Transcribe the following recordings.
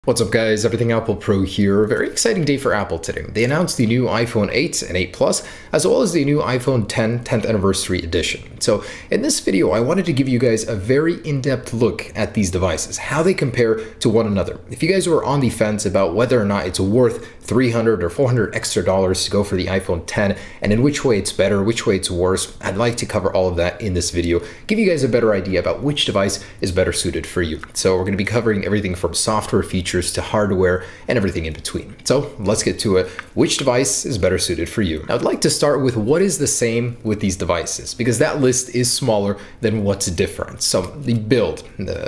What's up guys, Everything Apple Pro here. Very exciting day for Apple today. They announced the new iPhone 8 and 8 Plus, as well as the new iPhone 10 10th Anniversary Edition. So in this video, I wanted to give you guys a very in-depth look at these devices, how they compare to one another. If you guys were on the fence about whether or not it's worth $300 or $400 extra to go for the iPhone 10, and in which way it's better, which way it's worse, I'd like to cover all of that in this video, give you guys a better idea about which device is better suited for you. So we're going to be covering everything from software features to hardware and everything in between. So let's get to it. Which device is better suited for you? I'd like to start with what is the same with these devices, because that list is smaller than what's different. So the build,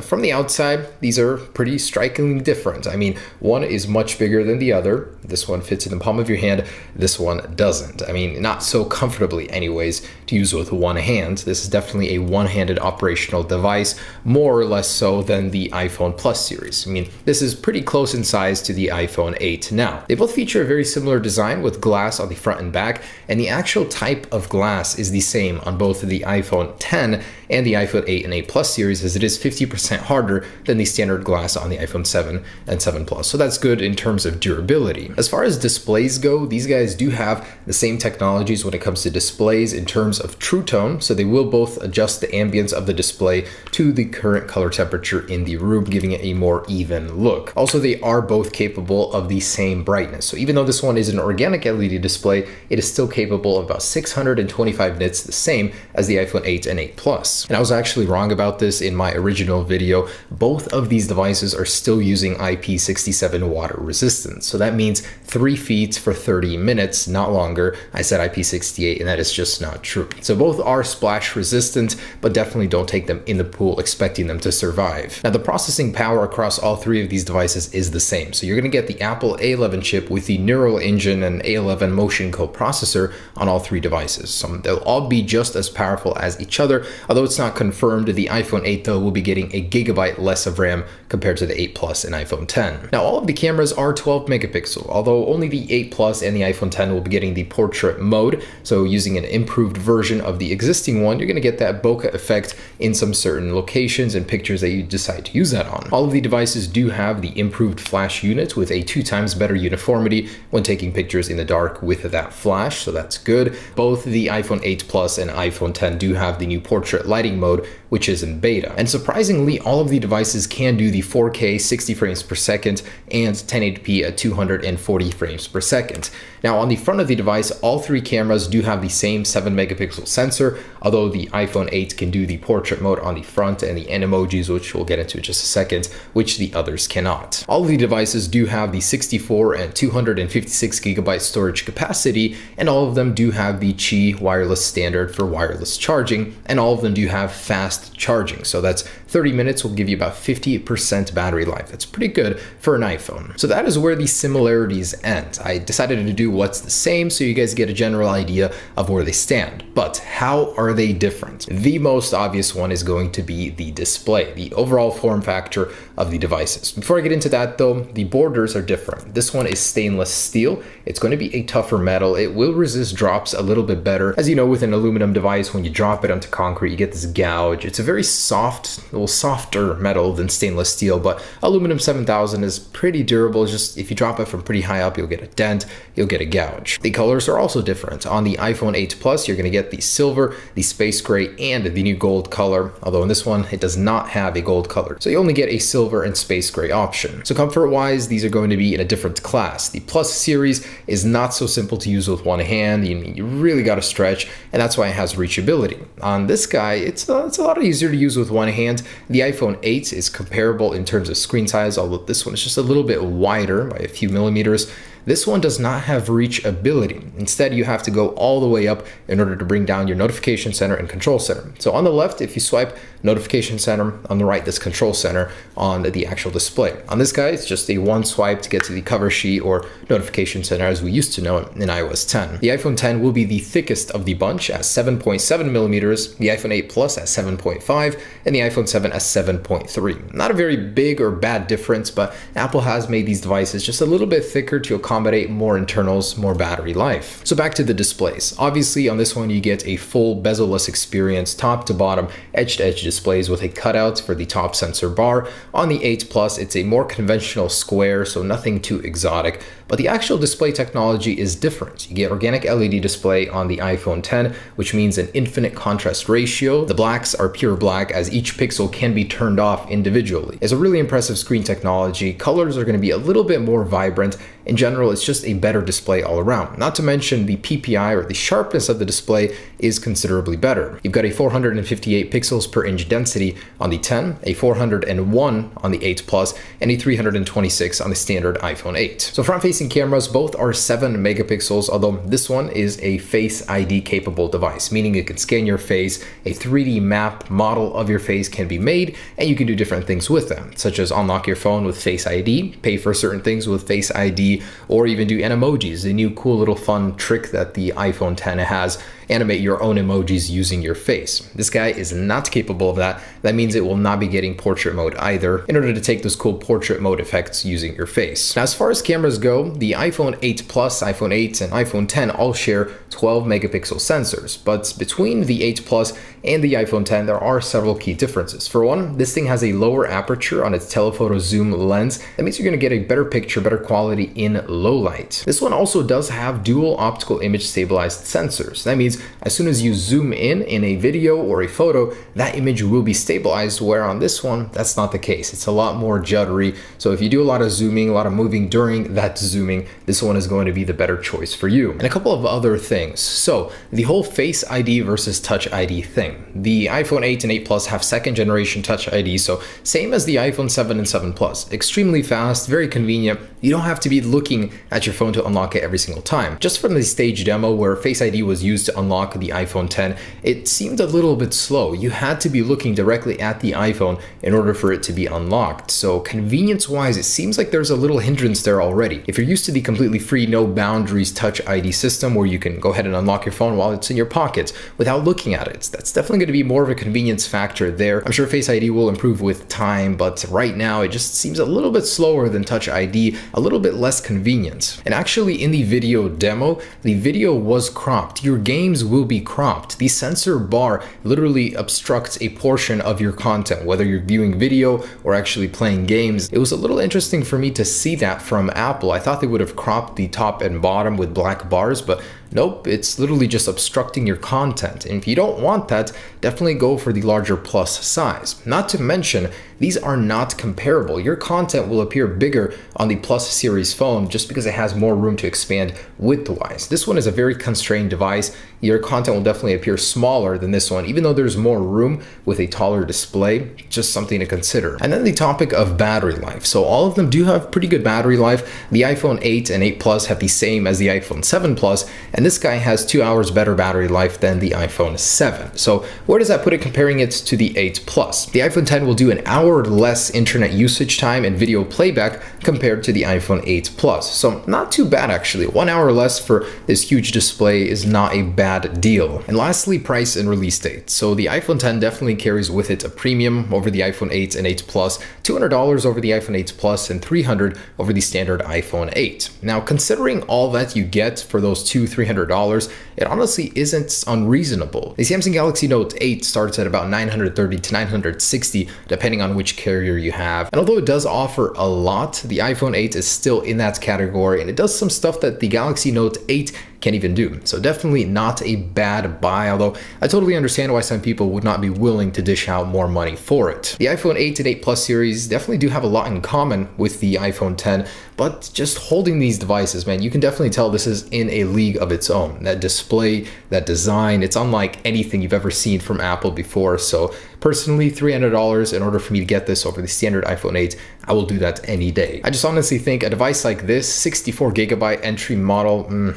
from the outside, these are pretty strikingly different. I mean, one is much bigger than the other. This one fits in the palm of your hand. This one doesn't. I mean, not so comfortably anyways to use with one hand. This is definitely a one-handed operational device, more or less so than the iPhone Plus series. I mean, this is pretty close in size to the iPhone 8 now. They both feature a very similar design with glass on the front and back, and the actual type of glass is the same on both the iPhone 10 and the iPhone 8 and 8 Plus series, as it is 50% harder than the standard glass on the iPhone 7 and 7 Plus. So that's good in terms of durability. As far as displays go, these guys do have the same technologies when it comes to displays in terms of True Tone, so they will both adjust the ambience of the display to the current color temperature in the room, giving it a more even look. Also, they are both capable of the same brightness. So even though this one is an organic LED display, it is still capable of about 625 nits, the same as the iPhone 8 and 8 Plus. And I was actually wrong about this in my original video. Both of these devices are still using IP67 water resistance. So that means 3 feet for 30 minutes, not longer. I said IP68, and that is just not true. So both are splash resistant, but definitely don't take them in the pool expecting them to survive. Now, the processing power across all three of these devices is the same. So you're going to get the Apple A11 chip with the Neural Engine and A11 Motion coprocessor on all three devices. So they'll all be just as powerful as each other, although it's not confirmed. The iPhone 8 though will be getting a gigabyte less of RAM compared to the 8 Plus and iPhone 10. Now, all of the cameras are 12 megapixel, although only the 8 Plus and the iPhone 10 will be getting the portrait mode. So using an improved version of the existing one, you're going to get that bokeh effect in some certain locations and pictures that you decide to use that on. All of the devices do have the improved flash unit with a 2 times better uniformity when taking pictures in the dark with that flash, so that's good. Both the iPhone 8 Plus and iPhone 10 do have the new portrait lighting mode, which is in beta. And surprisingly, all of the devices can do the 4K 60 frames per second and 1080p at 240 frames per second. Now, on the front of the device, all three cameras do have the same 7 megapixel sensor, although the iPhone 8 can do the portrait mode on the front and the emojis, which we'll get into in just a second, which the others cannot. All of the devices do have the 64 and 256 gigabyte storage capacity, and all of them do have the Qi wireless standard for wireless charging, and all of them do have fast charging. So that's 30 minutes will give you about 50% battery life. That's pretty good for an iPhone. So that is where the similarities end. I decided to do what's the same so you guys get a general idea of where they stand. But how are they different? The most obvious one is going to be the display, the overall form factor of the devices. Before I get into that though, the borders are different. This one is stainless steel. It's going to be a tougher metal. It will resist drops a little bit better. As you know, with an aluminum device, when you drop it onto concrete, you get this gouge. It's a very soft, a little softer metal than stainless steel, but aluminum 7000 is pretty durable. Just if you drop it from pretty high up, you'll get a dent, you'll get a gouge. The colors are also different. On the iPhone 8 Plus, you're going to get the silver, the space gray, and the new gold color, although in this one, it does not have a gold color. So you only get a silver and space gray option. So comfort-wise, these are going to be in a different class. The Plus series is not so simple to use with one hand. You really got to stretch, and that's why it has reachability. On this guy, it's a lot easier to use with one hand. The iPhone 8 is comparable in terms of screen size, although this one is just a little bit wider by a few millimeters. This one does not have reachability. Instead, you have to go all the way up in order to bring down your notification center and control center. So on the left, if you swipe notification center, on the right, this control center on the actual display. On this guy, it's just a one swipe to get to the cover sheet or notification center as we used to know it in iOS 10. The iPhone 10 will be the thickest of the bunch at 7.7 millimeters, the iPhone 8 Plus at 7.5, and the iPhone 7 at 7.3. Not a very big or bad difference, but Apple has made these devices just a little bit thicker to accommodate accommodate more internals, more battery life. So back to the displays. Obviously on this one you get a full bezel-less experience, top to bottom, edge-to-edge displays with a cutout for the top sensor bar. On the 8 Plus, it's a more conventional square, so nothing too exotic. But the actual display technology is different. You get organic LED display on the iPhone 10, which means an infinite contrast ratio. The blacks are pure black as each pixel can be turned off individually. It's a really impressive screen technology. Colors are going to be a little bit more vibrant. In general, it's just a better display all around. Not to mention the PPI, or the sharpness of the display, is considerably better. You've got a 458 pixels per inch density on the 10, a 401 on the 8 Plus, and a 326 on the standard iPhone 8. So front-facing cameras, both are 7 megapixels, although this one is a Face ID capable device, meaning it can scan your face, a 3D map model of your face can be made, and you can do different things with them, such as unlock your phone with Face ID, pay for certain things with Face ID, or even do animojis, a new cool little fun trick that the iPhone 10 has. Animate your own emojis using your face. This guy is not capable of that. That means it will not be getting portrait mode either, in order to take those cool portrait mode effects using your face. Now, as far as cameras go, the iPhone 8 Plus, iPhone 8, and iPhone 10 all share 12 megapixel sensors, but between the 8 Plus and the iPhone 10, there are several key differences. For one, this thing has a lower aperture on its telephoto zoom lens. That means you're going to get a better picture, better quality in low light. This one also does have dual optical image stabilized sensors. That means as soon as you zoom in a video or a photo, that image will be stabilized, where on this one, that's not the case. It's a lot more juddery. So if you do a lot of zooming, a lot of moving during that zooming, this one is going to be the better choice for you. And a couple of other things. So the whole Face ID versus Touch ID thing. The iPhone 8 and 8 Plus have second generation Touch ID, so same as the iPhone 7 and 7 Plus. Extremely fast, very convenient. You don't have to be looking at your phone to unlock it every single time. Just from the stage demo where Face ID was used to unlock the iPhone 10, it seemed a little bit slow. You had to be looking directly at the iPhone in order for it to be unlocked. So convenience-wise, it seems like there's a little hindrance there already. If you're used to the completely free, no boundaries Touch ID system where you can go ahead and unlock your phone while it's in your pocket without looking at it, that's definitely going to be more of a convenience factor there. I'm sure Face ID will improve with time, but right now it just seems a little bit slower than Touch ID, a little bit less convenient. And actually in the video demo, the video was cropped. Your games will be cropped. The sensor bar literally obstructs a portion of your content, whether you're viewing video or actually playing games. It was a little interesting for me to see that from Apple. I thought they would have cropped the top and bottom with black bars, but nope, it's literally just obstructing your content. And if you don't want that, definitely go for the larger plus size. Not to mention, these are not comparable. Your content will appear bigger on the Plus series phone just because it has more room to expand width-wise. This one is a very constrained device. Your content will definitely appear smaller than this one, even though there's more room with a taller display. Just something to consider. And then the topic of battery life. So all of them do have pretty good battery life. The iPhone 8 and 8 Plus have the same as the iPhone 7 Plus, and this guy has 2 hours better battery life than the iPhone 7. So where does that put it comparing it to the 8 Plus? The iPhone 10 will do an hour less internet usage time and video playback compared to the iPhone 8 Plus. So not too bad actually. 1 hour less for this huge display is not a bad deal. And lastly, price and release date. So the iPhone 10 definitely carries with it a premium over the iPhone 8 and 8 Plus, $200 over the iPhone 8 Plus, and $300 over the standard iPhone 8. Now, considering all that you get for those $300, it honestly isn't unreasonable. The Samsung Galaxy Note 8 starts at about $930 to $960, depending on which carrier you have. And although it does offer a lot, the iPhone 8 is still in that category, and it does some stuff that the Galaxy Note 8 can't even do. So definitely not a bad buy, although I totally understand why some people would not be willing to dish out more money for it. The iPhone 8 and 8 Plus series definitely do have a lot in common with the iPhone 10, but just holding these devices, man, you can definitely tell this is in a league of its own. That display, that design, it's unlike anything you've ever seen from Apple before. So personally, $300 in order for me to get this over the standard iPhone 8, I will do that any day. I just honestly think a device like this, 64 gigabyte entry model,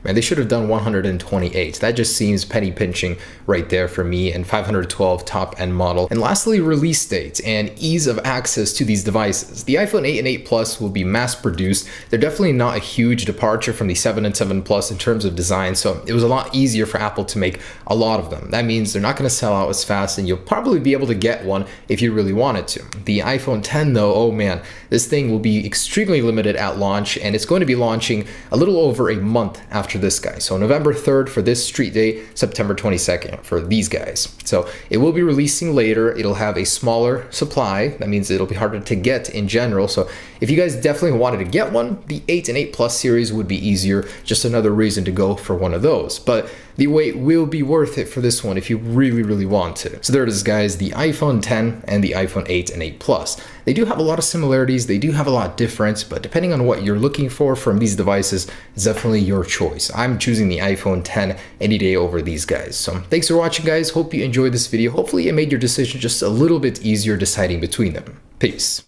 Man, they should have done 128. That just seems penny pinching right there for me, and 512 top end model. And lastly, release date and ease of access to these devices. The iPhone 8 and 8 Plus will be mass produced. They're definitely not a huge departure from the 7 and 7 Plus in terms of design, so it was a lot easier for Apple to make a lot of them. That means they're not going to sell out as fast, and you'll probably be able to get one if you really wanted to. The iPhone 10 though, oh man, this thing will be extremely limited at launch, and it's going to be launching a little over a month after this guy. So November 3rd for this street day, September 22nd for these guys. So it will be releasing later. It'll have a smaller supply. That means it'll be harder to get in general. So if you guys definitely wanted to get one, the 8 and 8 Plus series would be easier. Just another reason to go for one of those. But the wait will be worth it for this one if you really, really want to. So there it is, guys, the iPhone 10 and the iPhone 8 and 8 Plus. They do have a lot of similarities, they do have a lot of difference, but depending on what you're looking for from these devices, it's definitely your choice. I'm choosing the iPhone 10 any day over these guys. So thanks for watching, guys. Hope you enjoyed this video. Hopefully it made your decision just a little bit easier deciding between them. Peace.